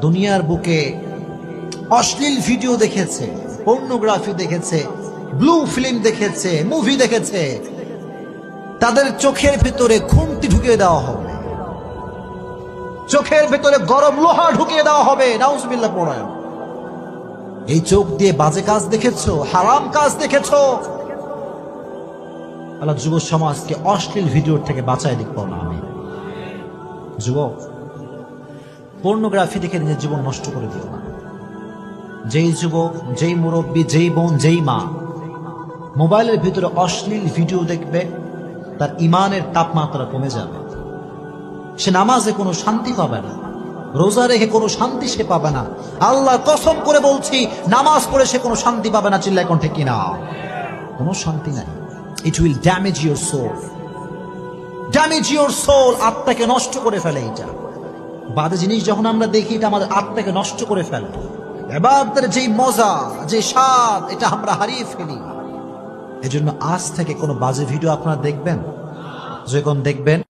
দুনিয়ার বুকে অশ্লীল ভিডিও দেখেছে, পর্নোগ্রাফি দেখেছে, ব্লু ফিল্ম দেখেছে, মুভি দেখেছে, তাদের চোখের ভিতরে খুন্তি ঢুকিয়ে দেওয়া হবে, চোখের ভিতরে গরম লোহা ঢুকিয়ে দেওয়া হবে। নাউজুবিল্লাহ পড়েন। এই চোখ দিয়ে বাজে কাজ দেখেছো, হারাম কাজ দেখেছো। আল্লাহ যুব সমাজকে অশ্লীল ভিডিওর থেকে বাঁচায় দিক না। আমি যুবক, পর্নোগ্রাফি দেখে নিজের জীবন নষ্ট করে দিও না। যেই যুবক, যেই মুরব্বী, যেই বোন, যেই মা মোবাইলের ভিতরে অশ্লীল ভিডিও দেখবে, তার ইমানের তাপমাত্রা কমে যাবে। সে নামাজে কোনো শান্তি পাবে না, রোজা রেখে কোনো শান্তি সে পাবে না। আল্লাহ কসম করে বলছি, নামাজ পড়ে সে কোনো শান্তি পাবে না। চিল্লায় কোন ঠিক কিনা? কোনো শান্তি নাই। It will damage your soul, damage your soul. আত্মাকে নষ্ট করে ফেলে। এটা বাজে জিনিস যখন আমরা দেখি, এটা আমাদের আত্মাকে নষ্ট করে ফেলে। ইবাদতের যেই মজা, যে স্বাদ, এটা আমরা হারিয়ে ফেলি। এজন্য আজ থেকে কোনো বাজে ভিডিও আপনারা দেখবেন, যখন দেখবেন